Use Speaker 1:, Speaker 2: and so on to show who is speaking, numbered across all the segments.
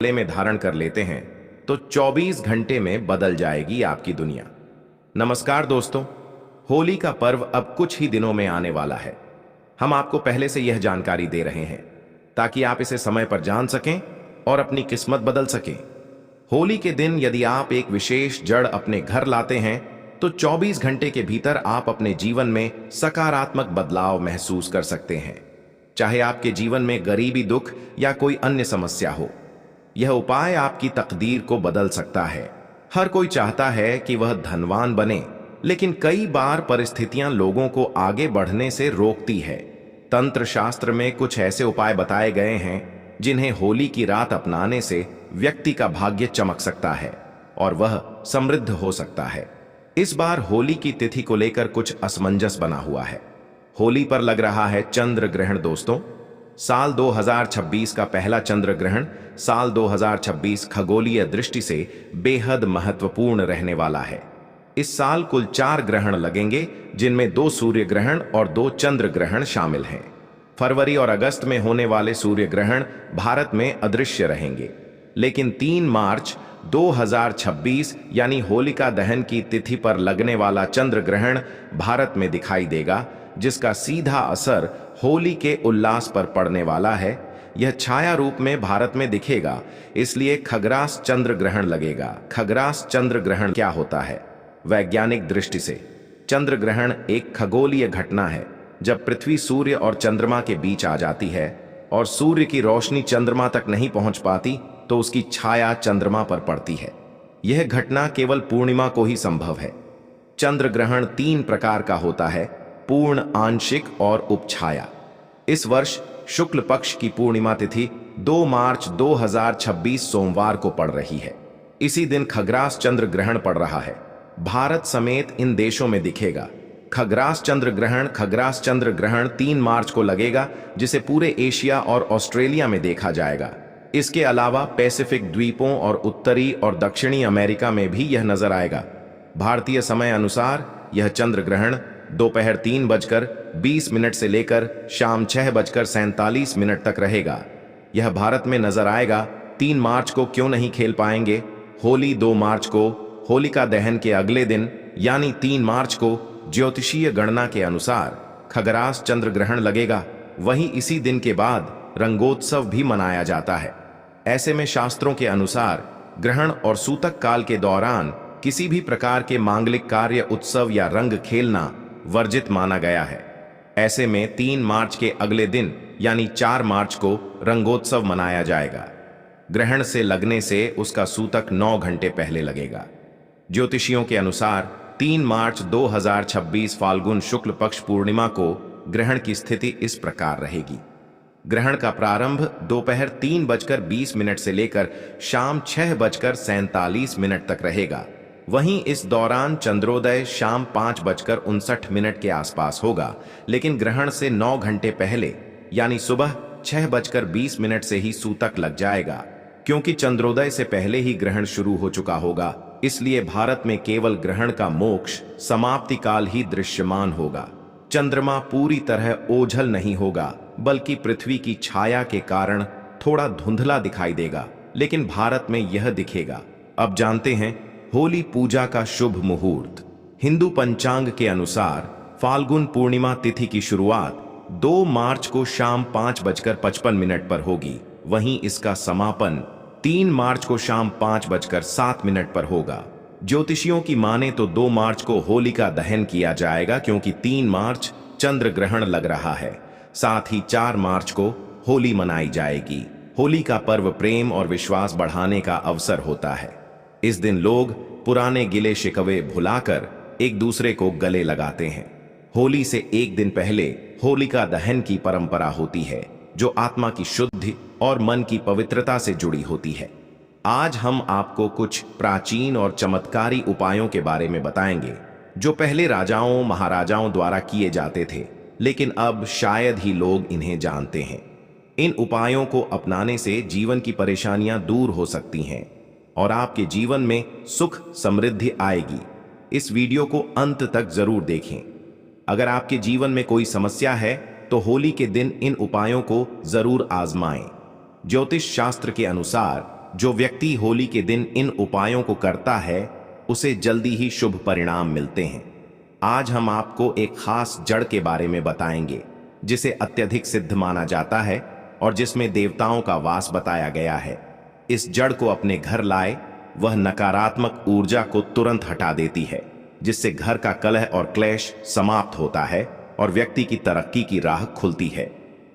Speaker 1: गले में धारण कर लेते हैं तो 24 घंटे में बदल जाएगी आपकी दुनिया। नमस्कार दोस्तों, होली का पर्व अब कुछ ही दिनों में आने वाला है। हम आपको पहले से यह जानकारी दे रहे हैं ताकि आप इसे समय पर जान सकें और अपनी किस्मत बदल सकें। होली के दिन यदि आप एक विशेष जड़ अपने घर लाते हैं तो 24 घंटे के भीतर आप अपने जीवन में सकारात्मक बदलाव महसूस कर सकते हैं, चाहे आपके जीवन में गरीबी, दुख या कोई अन्य समस्या हो। यह उपाय आपकी तकदीर को बदल सकता है। हर कोई चाहता है कि वह धनवान बने, लेकिन कई बार परिस्थितियां लोगों को आगे बढ़ने से रोकती है। तंत्र शास्त्र में कुछ ऐसे उपाय बताए गए हैं जिन्हें होली की रात अपनाने से व्यक्ति का भाग्य चमक सकता है और वह समृद्ध हो सकता है। इस बार होली की तिथि को लेकर कुछ असमंजस बना हुआ है। होली पर लग रहा है चंद्र ग्रहण। दोस्तों, साल 2026 का पहला चंद्र ग्रहण साल 2026 खगोलीय दृष्टि से बेहद महत्वपूर्ण रहने वाला है। इस साल कुल 4 ग्रहण लगेंगे, जिनमें 2 सूर्य ग्रहण और 2 चंद्र ग्रहण शामिल हैं। फरवरी और अगस्त में होने वाले सूर्य ग्रहण भारत में अदृश्य रहेंगे, लेकिन 3 मार्च 2026 यानी होलिका दहन की तिथि पर लगने वाला चंद्र ग्रहण भारत में दिखाई देगा, जिसका सीधा असर होली के उल्लास पर पड़ने वाला है। यह छाया रूप में भारत में दिखेगा, इसलिए खग्रास चंद्र ग्रहण लगेगा। खग्रास चंद्र ग्रहण क्या होता है? वैज्ञानिक दृष्टि से चंद्र ग्रहण एक खगोलीय घटना है जब पृथ्वी सूर्य और चंद्रमा के बीच आ जाती है और सूर्य की रोशनी चंद्रमा तक नहीं पहुंच पाती तो उसकी छाया चंद्रमा पर पड़ती है। यह घटना केवल पूर्णिमा को ही संभव है। चंद्र ग्रहण 3 प्रकार का होता है: पूर्ण, आंशिक और उपछाया। इस वर्ष शुक्ल पक्ष की पूर्णिमा तिथि 2 मार्च 2026 सोमवार को पड़ रही है। इसी दिन खग्रास चंद्र ग्रहण पड़ रहा है। भारत समेत इन देशों में दिखेगा। खग्रास चंद्र ग्रहण 3 मार्च को लगेगा, जिसे पूरे एशिया और ऑस्ट्रेलिया में देखा जाएगा। इसके अलावा पैसिफिक द्वीपों और उत्तरी और दक्षिणी अमेरिका में भी यह नजर आएगा। भारतीय समय अनुसार यह चंद्र ग्रहण दोपहर 3:20 से लेकर शाम 6:47 तक रहेगा। यह भारत में नजर आएगा। 3 मार्च को क्यों नहीं खेल पाएंगे? होली 2 मार्च को, होलिका दहन के अगले दिन यानी 3 मार्च को ज्योतिषीय गणना के अनुसार खग्रास चंद्र ग्रहण लगेगा। वहीं इसी दिन के बाद रंगोत्सव भी मनाया जाता है। ऐसे में शास्त्रों के अनुसार ग्रहण और सूतक काल के दौरान किसी भी प्रकार के मांगलिक कार्य, उत्सव या रंग खेलना वर्जित माना गया है। ऐसे में 3 मार्च के अगले दिन यानी 4 मार्च को रंगोत्सव मनाया जाएगा। ग्रहण से लगने से उसका सूतक 9 घंटे पहले लगेगा। ज्योतिषियों के अनुसार 3 मार्च 2026 फाल्गुन शुक्ल पक्ष पूर्णिमा को ग्रहण की स्थिति इस प्रकार रहेगी। ग्रहण का प्रारंभ दोपहर 3:20 से लेकर शाम 6:47 तक रहेगा। वहीं इस दौरान चंद्रोदय शाम 5:59 के आसपास होगा, लेकिन ग्रहण से 9 घंटे पहले यानी सुबह 6:20 से ही सूतक लग जाएगा। क्योंकि चंद्रोदय से पहले ही ग्रहण शुरू हो चुका होगा, इसलिए भारत में केवल ग्रहण का मोक्ष समाप्ति काल ही दृश्यमान होगा। चंद्रमा पूरी तरह ओझल नहीं होगा, बल्कि पृथ्वी की छाया के कारण थोड़ा धुंधला दिखाई देगा, लेकिन भारत में यह दिखेगा। अब जानते हैं होली पूजा का शुभ मुहूर्त। हिंदू पंचांग के अनुसार फाल्गुन पूर्णिमा तिथि की शुरुआत 2 मार्च को शाम 5:55 पर होगी। वहीं इसका समापन 3 मार्च को शाम 5:07 पर होगा। ज्योतिषियों की माने तो 2 मार्च को होलिका दहन किया जाएगा, क्योंकि 3 मार्च चंद्र ग्रहण लग रहा है। साथ ही 4 मार्च को होली मनाई जाएगी। होली का पर्व प्रेम और विश्वास बढ़ाने का अवसर होता है। इस दिन लोग पुराने गिले शिकवे भुलाकर एक दूसरे को गले लगाते हैं। होली से एक दिन पहले होलिका दहन की परंपरा होती है, जो आत्मा की शुद्धि और मन की पवित्रता से जुड़ी होती है। आज हम आपको कुछ प्राचीन और चमत्कारी उपायों के बारे में बताएंगे, जो पहले राजाओं महाराजाओं द्वारा किए जाते थे, लेकिन अब शायद ही लोग इन्हें जानते हैं। इन उपायों को अपनाने से जीवन की परेशानियां दूर हो सकती हैं और आपके जीवन में सुख समृद्धि आएगी। इस वीडियो को अंत तक जरूर देखें। अगर आपके जीवन में कोई समस्या है तो होली के दिन इन उपायों को जरूर आजमाएं। ज्योतिष शास्त्र के अनुसार जो व्यक्ति होली के दिन इन उपायों को करता है उसे जल्दी ही शुभ परिणाम मिलते हैं। आज हम आपको एक खास जड़ के बारे में बताएंगे जिसे अत्यधिक सिद्ध माना जाता है और जिसमें देवताओं का वास बताया गया है। इस जड़ को अपने घर लाए, वह नकारात्मक ऊर्जा को तुरंत हटा देती है, जिससे घर का कलह और क्लेश समाप्त होता है और व्यक्ति की तरक्की की राह खुलती है।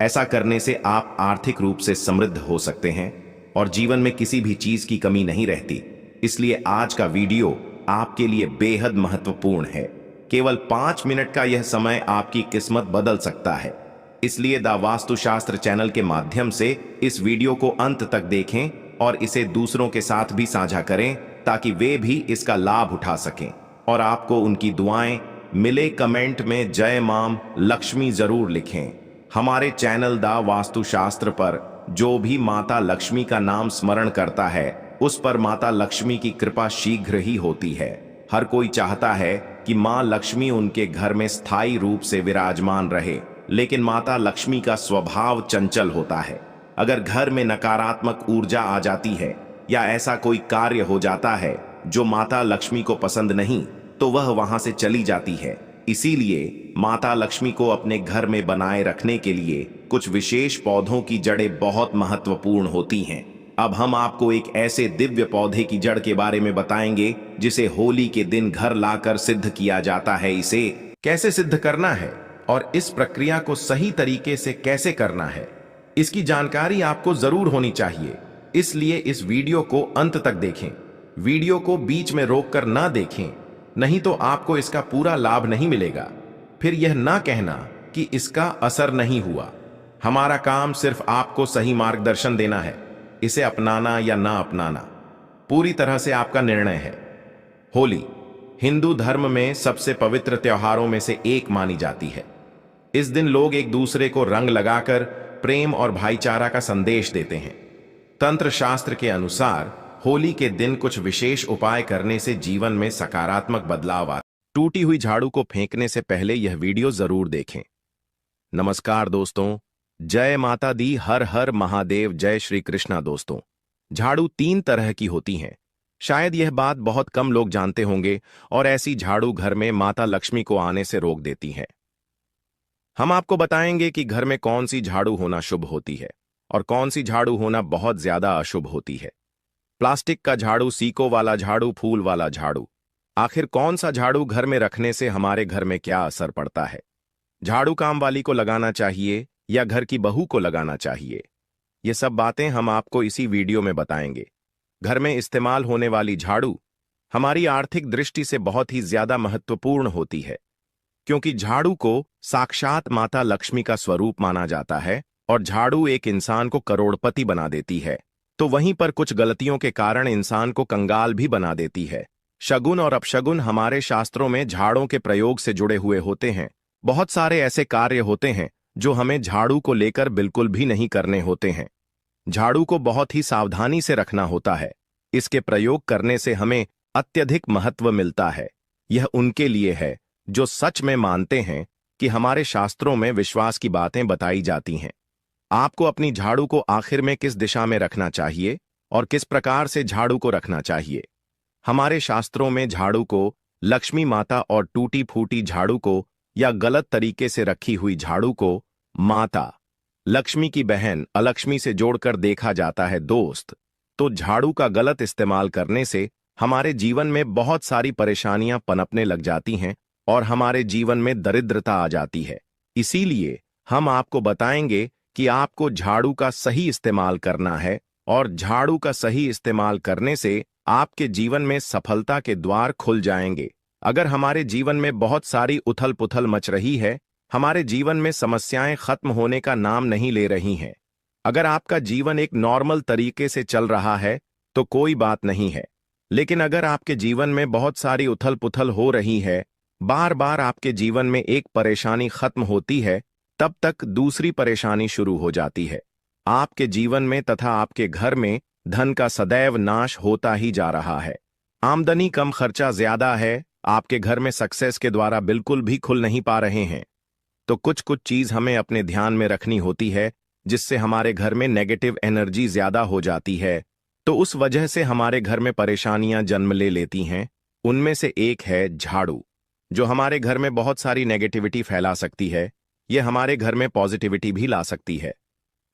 Speaker 1: ऐसा करने से आप आर्थिक रूप से समृद्ध हो सकते हैं और जीवन में किसी भी चीज की कमी नहीं रहती। इसलिए आज का वीडियो आपके लिए बेहद महत्वपूर्ण है। केवल 5 मिनट का यह समय आपकी किस्मत बदल सकता है। इसलिए द वास्तुशास्त्र चैनल के माध्यम से इस वीडियो को अंत तक देखें और इसे दूसरों के साथ भी साझा करें ताकि वे भी इसका लाभ उठा सकें और आपको उनकी दुआएं मिले। कमेंट में जय मां लक्ष्मी जरूर लिखें। हमारे चैनल द वास्तुशास्त्र पर जो भी माता लक्ष्मी का नाम स्मरण करता है उस पर माता लक्ष्मी की कृपा शीघ्र ही होती है। हर कोई चाहता है कि मां लक्ष्मी उनके घर में स्थायी रूप से विराजमान रहे, लेकिन माता लक्ष्मी का स्वभाव चंचल होता है। अगर घर में नकारात्मक ऊर्जा आ जाती है या ऐसा कोई कार्य हो जाता है जो माता लक्ष्मी को पसंद नहीं, तो वह वहां से चली जाती है। इसीलिए माता लक्ष्मी को अपने घर में बनाए रखने के लिए कुछ विशेष पौधों की जड़ें बहुत महत्वपूर्ण होती हैं। अब हम आपको एक ऐसे दिव्य पौधे की जड़ के बारे में बताएंगे जिसे होली के दिन घर लाकर सिद्ध किया जाता है। इसे कैसे सिद्ध करना है और इस प्रक्रिया को सही तरीके से कैसे करना है, इसकी जानकारी आपको जरूर होनी चाहिए। इसलिए इस वीडियो को अंत तक देखें। वीडियो को बीच में रोककर ना देखें, नहीं तो आपको इसका पूरा लाभ नहीं मिलेगा। फिर यह ना कहना कि इसका असर नहीं हुआ। हमारा काम सिर्फ आपको सही मार्गदर्शन देना है। इसे अपनाना या ना अपनाना पूरी तरह से आपका निर्णय है। होली हिंदू धर्म में सबसे पवित्र त्योहारों में से एक मानी जाती है। इस दिन लोग एक दूसरे को रंग लगाकर प्रेम और भाईचारा का संदेश देते हैं। तंत्र शास्त्र के अनुसार होली के दिन कुछ विशेष उपाय करने से जीवन में सकारात्मक बदलाव आता है। टूटी हुई झाड़ू को फेंकने से पहले यह वीडियो जरूर देखें। नमस्कार दोस्तों, जय माता दी, हर हर महादेव, जय श्री कृष्णा। दोस्तों, झाड़ू 3 तरह की होती हैं। शायद यह बात बहुत कम लोग जानते होंगे और ऐसी झाड़ू घर में माता लक्ष्मी को आने से रोक देती है। हम आपको बताएंगे कि घर में कौन सी झाड़ू होना शुभ होती है और कौन सी झाड़ू होना बहुत ज्यादा अशुभ होती है। प्लास्टिक का झाड़ू, सीको वाला झाड़ू, फूल वाला झाड़ू, आखिर कौन सा झाड़ू घर में रखने से हमारे घर में क्या असर पड़ता है। झाड़ू काम वाली को लगाना चाहिए या घर की बहू को लगाना चाहिए, ये सब बातें हम आपको इसी वीडियो में बताएंगे। घर में इस्तेमाल होने वाली झाड़ू हमारी आर्थिक दृष्टि से बहुत ही ज्यादा महत्वपूर्ण होती है, क्योंकि झाड़ू को साक्षात माता लक्ष्मी का स्वरूप माना जाता है और झाड़ू एक इंसान को करोड़पति बना देती है, तो वहीं पर कुछ गलतियों के कारण इंसान को कंगाल भी बना देती है। शगुन और अपशगुन हमारे शास्त्रों में झाड़ों के प्रयोग से जुड़े हुए होते हैं। बहुत सारे ऐसे कार्य होते हैं जो हमें झाड़ू को लेकर बिल्कुल भी नहीं करने होते हैं। झाड़ू को बहुत ही सावधानी से रखना होता है। इसके प्रयोग करने से हमें अत्यधिक महत्व मिलता है। यह उनके लिए है जो सच में मानते हैं कि हमारे शास्त्रों में विश्वास की बातें बताई जाती हैं। आपको अपनी झाड़ू को आखिर में किस दिशा में रखना चाहिए और किस प्रकार से झाड़ू को रखना चाहिए। हमारे शास्त्रों में झाड़ू को लक्ष्मी माता और टूटी फूटी झाड़ू को या गलत तरीके से रखी हुई झाड़ू को माता लक्ष्मी की बहन अलक्ष्मी से जोड़कर देखा जाता है। दोस्त, तो झाड़ू का गलत इस्तेमाल करने से हमारे जीवन में बहुत सारी परेशानियां पनपने लग जाती हैं और हमारे जीवन में दरिद्रता आ जाती है। इसीलिए हम आपको बताएंगे कि आपको झाड़ू का सही इस्तेमाल करना है और झाड़ू का सही इस्तेमाल करने से आपके जीवन में सफलता के द्वार खुल जाएंगे। अगर हमारे जीवन में बहुत सारी उथल पुथल मच रही है, हमारे जीवन में समस्याएं खत्म होने का नाम नहीं ले रही हैं, अगर आपका जीवन एक नॉर्मल तरीके से चल रहा है तो कोई बात नहीं है, लेकिन अगर आपके जीवन में बहुत सारी उथल पुथल हो रही है, बार बार आपके जीवन में एक परेशानी खत्म होती है, तब तक दूसरी परेशानी शुरू हो जाती है। आपके जीवन में तथा आपके घर में धन का सदैव नाश होता ही जा रहा है। आमदनी कम, खर्चा ज्यादा है, आपके घर में सक्सेस के द्वारा बिल्कुल भी खुल नहीं पा रहे हैं। तो कुछ कुछ चीज हमें अपने ध्यान में रखनी होती है जिससे हमारे घर में नेगेटिव एनर्जी ज्यादा हो जाती है तो उस वजह से हमारे घर में परेशानियां जन्म ले लेती हैं। उनमें से एक है झाड़ू, जो हमारे घर में बहुत सारी नेगेटिविटी फैला सकती है। ये हमारे घर में पॉजिटिविटी भी ला सकती है।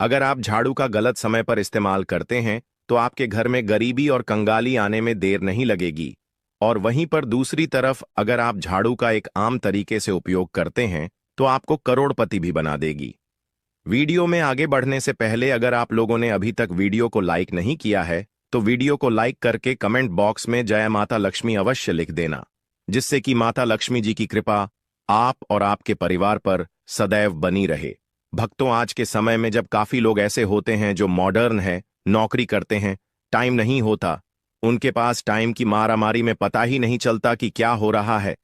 Speaker 1: अगर आप झाड़ू का गलत समय पर इस्तेमाल करते हैं तो आपके घर में गरीबी और कंगाली आने में देर नहीं लगेगी। और वहीं पर दूसरी तरफ अगर आप झाड़ू का एक आम तरीके से उपयोग करते हैं तो आपको करोड़पति भी बना देगी। वीडियो में आगे बढ़ने से पहले अगर आप लोगों ने अभी तक वीडियो को लाइक नहीं किया है तो वीडियो को लाइक करके कमेंट बॉक्स में जय माता लक्ष्मी अवश्य लिख देना, जिससे कि माता लक्ष्मी जी की कृपा आप और आपके परिवार पर सदैव बनी रहे। भक्तों, आज के समय में जब काफी लोग ऐसे होते हैं जो मॉडर्न है, नौकरी करते हैं, टाइम नहीं होता, उनके पास टाइम की मारामारी में पता ही नहीं चलता कि क्या हो रहा है।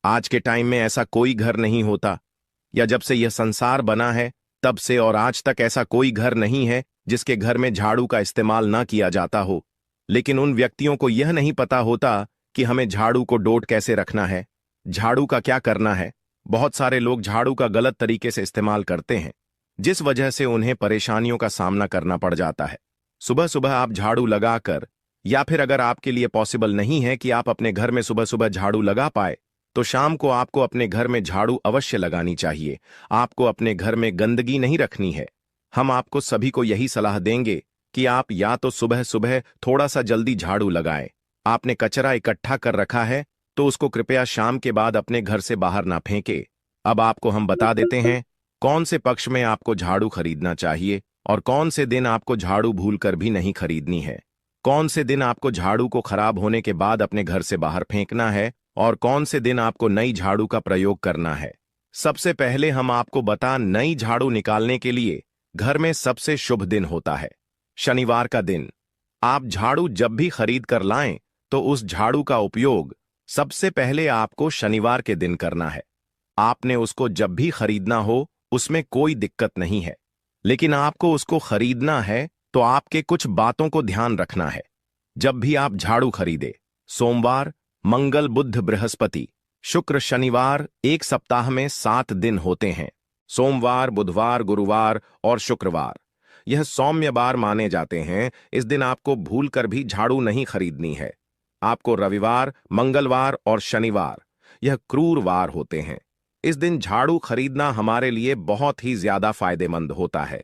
Speaker 1: आज के टाइम में ऐसा कोई घर नहीं होता, या जब से यह संसार बना है तब से और आज तक ऐसा कोई घर नहीं है जिसके घर में झाड़ू का इस्तेमाल ना किया जाता हो। लेकिन उन व्यक्तियों को यह नहीं पता होता कि हमें झाड़ू को डोट कैसे रखना है, झाड़ू का क्या करना है। बहुत सारे लोग झाड़ू का गलत तरीके से इस्तेमाल करते हैं, जिस वजह से उन्हें परेशानियों का सामना करना पड़ जाता है। सुबह सुबह आप झाड़ू लगाकर, या फिर अगर आपके लिए पॉसिबल नहीं है कि आप अपने घर में सुबह सुबह झाड़ू लगा पाए, तो शाम को आपको अपने घर में झाड़ू अवश्य लगानी चाहिए। आपको अपने घर में गंदगी नहीं रखनी है। हम आपको सभी को यही सलाह देंगे कि आप या तो सुबह सुबह थोड़ा सा जल्दी झाड़ू लगाएं। आपने कचरा इकट्ठा कर रखा है तो उसको कृपया शाम के बाद अपने घर से बाहर ना फेंके। अब आपको हम बता देते हैं कौन से पक्ष में आपको झाड़ू खरीदना चाहिए और कौन से दिन आपको झाड़ू भूलकर भी नहीं खरीदनी है। कौन से दिन आपको झाड़ू को खराब होने के बाद अपने घर से बाहर फेंकना है और कौन से दिन आपको नई झाड़ू का प्रयोग करना है। सबसे पहले हम आपको बता, नई झाड़ू निकालने के लिए घर में सबसे शुभ दिन होता है शनिवार का दिन। आप झाड़ू जब भी खरीद कर लाएं तो उस झाड़ू का उपयोग सबसे पहले आपको शनिवार के दिन करना है। आपने उसको जब भी खरीदना हो उसमें कोई दिक्कत नहीं है, लेकिन आपको उसको खरीदना है तो आपके कुछ बातों को ध्यान रखना है। जब भी आप झाड़ू खरीदे, सोमवार, मंगल, बुध, बृहस्पति, शुक्र, शनिवार, एक सप्ताह में 7 दिन होते हैं। सोमवार, बुधवार, गुरुवार और शुक्रवार यह सौम्यवार माने जाते हैं। इस दिन आपको भूलकर भी झाड़ू नहीं खरीदनी है। आपको रविवार, मंगलवार और शनिवार यह क्रूरवार होते हैं। इस दिन झाड़ू खरीदना हमारे लिए बहुत ही ज्यादा फायदेमंद होता है।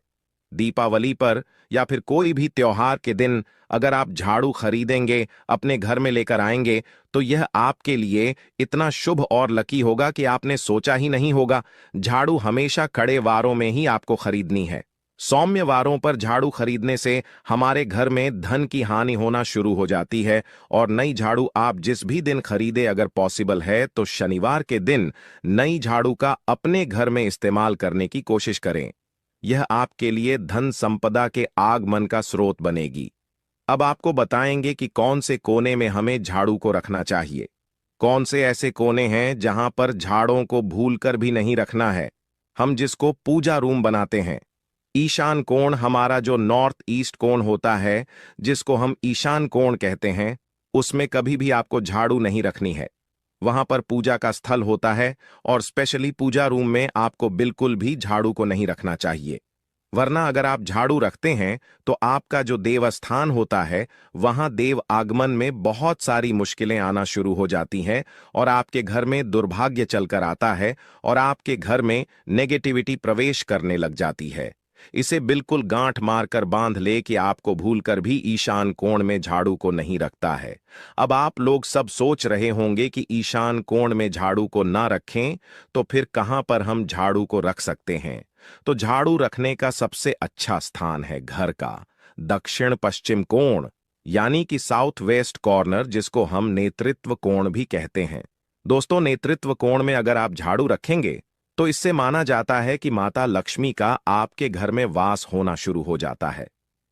Speaker 1: दीपावली पर या फिर कोई भी त्योहार के दिन अगर आप झाड़ू खरीदेंगे, अपने घर में लेकर आएंगे, तो यह आपके लिए इतना शुभ और लकी होगा कि आपने सोचा ही नहीं होगा। झाड़ू हमेशा कड़े वारों में ही आपको खरीदनी है। सौम्य वारों पर झाड़ू खरीदने से हमारे घर में धन की हानि होना शुरू हो जाती है। और नई झाड़ू आप जिस भी दिन खरीदे, अगर पॉसिबल है तो शनिवार के दिन नई झाड़ू का अपने घर में इस्तेमाल करने की कोशिश करें। यह आपके लिए धन संपदा के आगमन का स्रोत बनेगी। अब आपको बताएंगे कि कौन से कोने में हमें झाड़ू को रखना चाहिए। कौन से ऐसे कोने हैं जहां पर झाड़ों को भूलकर भी नहीं रखना है। हम जिसको पूजा रूम बनाते हैं, ईशान कोण, हमारा जो नॉर्थ ईस्ट कोण होता है, जिसको हम ईशान कोण कहते हैं, उसमें कभी भी आपको झाड़ू नहीं रखनी है। वहां पर पूजा का स्थल होता है और स्पेशली पूजा रूम में आपको बिल्कुल भी झाड़ू को नहीं रखना चाहिए। वरना अगर आप झाड़ू रखते हैं तो आपका जो देवस्थान होता है, वहां देव आगमन में बहुत सारी मुश्किलें आना शुरू हो जाती हैं और आपके घर में दुर्भाग्य चलकर आता है और आपके घर में नेगेटिविटी प्रवेश करने लग जाती है। इसे बिल्कुल गांठ मारकर बांध ले कि आपको भूलकर भी ईशान कोण में झाड़ू को नहीं रखता है। अब आप लोग सब सोच रहे होंगे कि ईशान कोण में झाड़ू को ना रखें तो फिर कहां पर हम झाड़ू को रख सकते हैं। तो झाड़ू रखने का सबसे अच्छा स्थान है घर का दक्षिण पश्चिम कोण, यानी कि साउथ वेस्ट कॉर्नर, जिसको हम नेतृत्व कोण भी कहते हैं। दोस्तों, नेतृत्व कोण में अगर आप झाड़ू रखेंगे तो इससे माना जाता है कि माता लक्ष्मी का आपके घर में वास होना शुरू हो जाता है।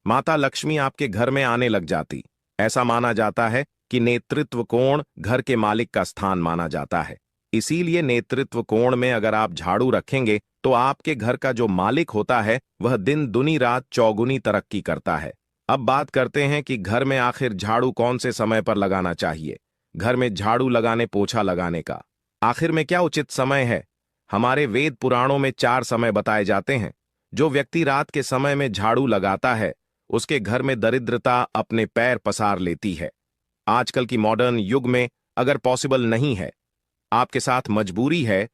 Speaker 1: माता लक्ष्मी आपके घर में आने लग जाती। ऐसा माना जाता है कि नेतृत्व कोण घर के मालिक का स्थान माना जाता है। इसीलिए नेतृत्व कोण में अगर आप झाड़ू रखेंगे तो आपके घर का जो मालिक होता है वह दिन दुनी रात चौगुनी तरक्की करता है। अब बात करते हैं कि घर में आखिर झाड़ू कौन से समय पर लगाना चाहिए। घर में झाड़ू लगाने, पोछा लगाने का आखिर में क्या उचित समय है। हमारे वेद पुराणों में 4 समय बताए जाते हैं। जो व्यक्ति रात के समय में झाड़ू लगाता है उसके घर में दरिद्रता अपने पैर पसार लेती है। आजकल की मॉडर्न युग में अगर पॉसिबल नहीं है, आपके साथ मजबूरी है,